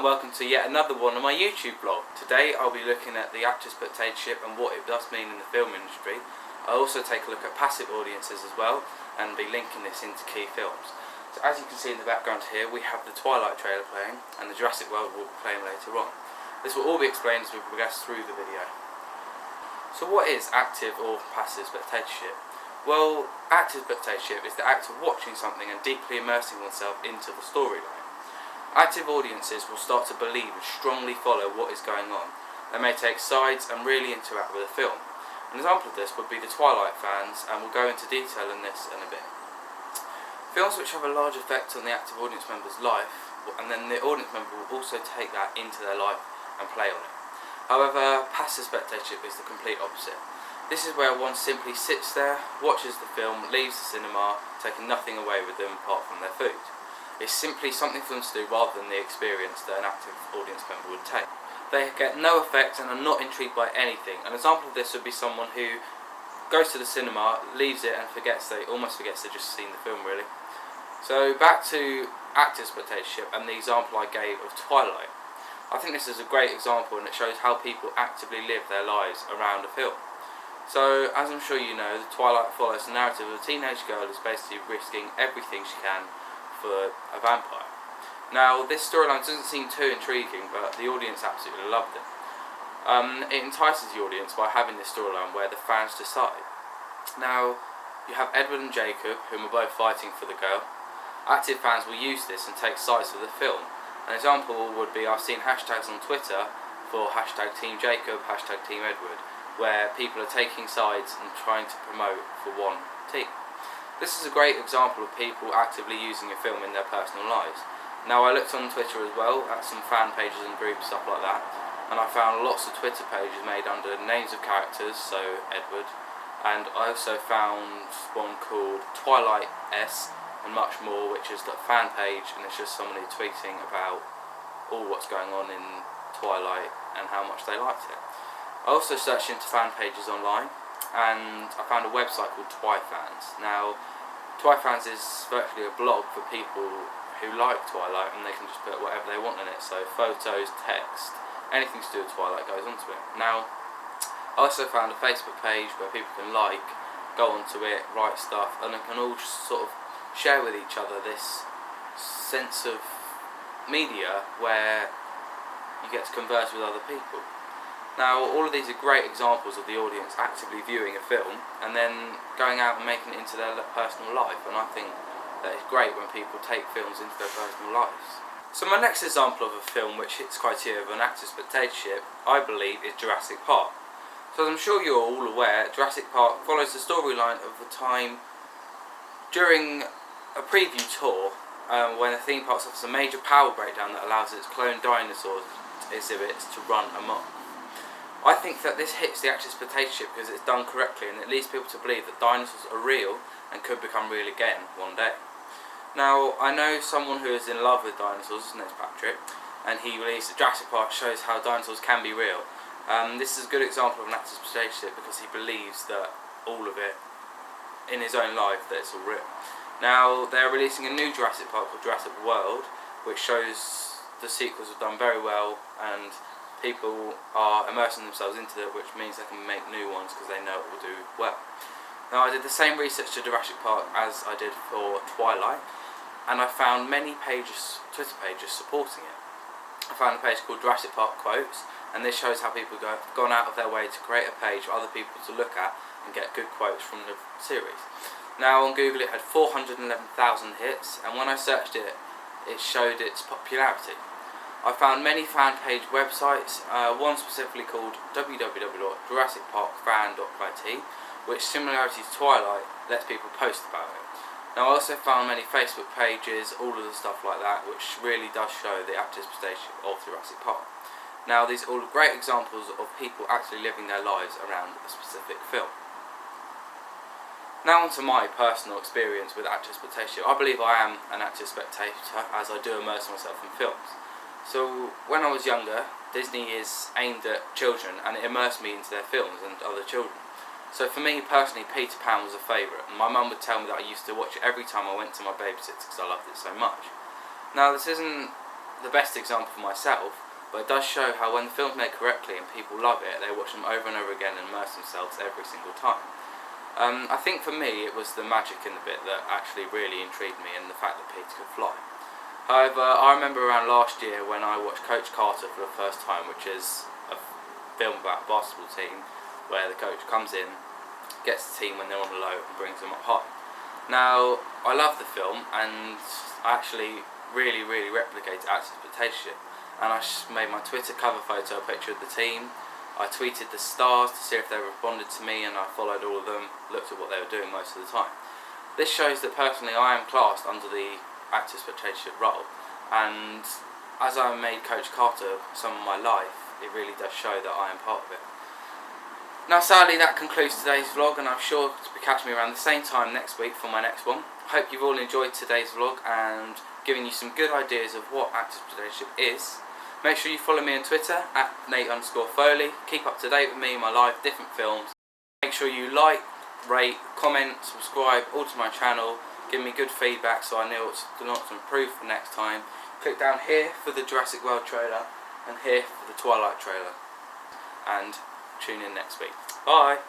and welcome to yet another one of my YouTube vlog. Today I'll be looking at the actor spectatorship and what it does mean in the film industry. I'll also take a look at passive audiences as well and be linking this into key films. So as you can see in the background here, we have the Twilight trailer playing and the Jurassic World will be playing later on. This will all be explained as we progress through the video. So what is active or passive spectatorship? Well, active spectatorship is the act of watching something and deeply immersing oneself into the storyline. Active audiences will start to believe and strongly follow what is going on. They may take sides and really interact with the film. An example of this would be the Twilight fans, and we'll go into detail in this in a bit. Films which have a large effect on the active audience member's life, and then the audience member will also take that into their life and play on it. However, passive spectatorship is the complete opposite. This is where one simply sits there, watches the film, leaves the cinema, taking nothing away with them apart from their food. It's simply something for them to do rather than the experience that an active audience member would take. They get no effect and are not intrigued by anything. An example of this would be someone who goes to the cinema, leaves it and almost forgets they've just seen the film really. So back to active spectatorship and the example I gave of Twilight. I think this is a great example and it shows how people actively live their lives around a film. So as I'm sure you know, the Twilight follows the narrative of a teenage girl who's basically risking everything she can for a vampire. Now this storyline doesn't seem too intriguing, but the audience absolutely loved it. It entices the audience by having this storyline where the fans decide. Now you have Edward and Jacob, whom are both fighting for the girl. Active fans will use this and take sides for the film. An example would be, I've seen hashtags on Twitter for hashtag Team Jacob, hashtag Team Edward, where people are taking sides and trying to promote for one team. This is a great example of people actively using a film in their personal lives. Now I looked on Twitter as well at some fan pages and groups, stuff like that, and I found lots of Twitter pages made under names of characters, so Edward, and I also found one called Twilight S and much more, which is the fan page, and it's just somebody tweeting about all what's going on in Twilight and how much they liked it. I also searched into fan pages online and I found a website called Twifans. Now Twifans is virtually a blog for people who like Twilight and they can just put whatever they want in it, so photos, text, anything to do with Twilight goes onto it. Now I also found a Facebook page where people can go onto it, write stuff, and they can all just sort of share with each other this sense of media where you get to converse with other people. Now all of these are great examples of the audience actively viewing a film and then going out and making it into their personal life, and I think that it's great when people take films into their personal lives. So my next example of a film which hits criteria of an active spectatorship, I believe, is Jurassic Park. So as I'm sure you're all aware, Jurassic Park follows the storyline of the time during a preview tour when the theme park suffers a major power breakdown that allows its cloned dinosaurs exhibits to run amok. I think that this hits the active spectatorship because it's done correctly and it leads people to believe that dinosaurs are real and could become real again one day. Now, I know someone who is in love with dinosaurs, his name's Patrick, and he believes that Jurassic Park shows how dinosaurs can be real. This is a good example of an active spectatorship because he believes that all of it, in his own life, that it's all real. Now, they're releasing a new Jurassic Park called Jurassic World, which shows the sequels have done very well and people are immersing themselves into it, which means they can make new ones because they know it will do well. Now I did the same research to Jurassic Park as I did for Twilight, and I found many Twitter pages supporting it. I found a page called Jurassic Park Quotes, and this shows how people have gone out of their way to create a page for other people to look at and get good quotes from the series. Now on Google it had 411,000 hits, and when I searched it, it showed its popularity. I found many fan page websites, one specifically called www.jurassicparkfan.it, which, similarity to Twilight, lets people post about it. Now I also found many Facebook pages, all of the stuff like that, which really does show the active spectatorship of Jurassic Park. Now these are all great examples of people actually living their lives around a specific film. Now on to my personal experience with active spectatorship. I believe I am an active spectator as I do immerse myself in films. So when I was younger, Disney is aimed at children and it immersed me into their films and other children. So for me personally, Peter Pan was a favourite, and my mum would tell me that I used to watch it every time I went to my babysitters because I loved it so much. Now this isn't the best example for myself, but it does show how when the film's made correctly and people love it, they watch them over and over again and immerse themselves every single time. I think for me it was the magic in the bit that actually really intrigued me, and the fact that Peter could fly. However, I remember around last year when I watched Coach Carter for the first time, which is a film about a basketball team where the coach comes in, gets the team when they're on the low and brings them up high. Now, I love the film, and I actually really replicated Active Spectatorship, and I made my Twitter cover photo a picture of the team. I tweeted the stars to see if they responded to me, and I followed all of them, looked at what they were doing most of the time. This shows that personally I am classed under the Active Spectatorship role, and as I made Coach Carter some of my life, it really does show that I am part of it. Now sadly that concludes today's vlog, and I'm sure to be catching me around the same time next week for my next one. I hope you've all enjoyed today's vlog and giving you some good ideas of what Active Spectatorship is. Make sure you follow me on Twitter at Nate_Foley. Keep up to date with me, my life, different films. Make sure you like, rate, comment, subscribe all to my channel. Give me good feedback so I know what to improve for next time. Click down here for the Jurassic World trailer and here for the Twilight trailer. And tune in next week. Bye!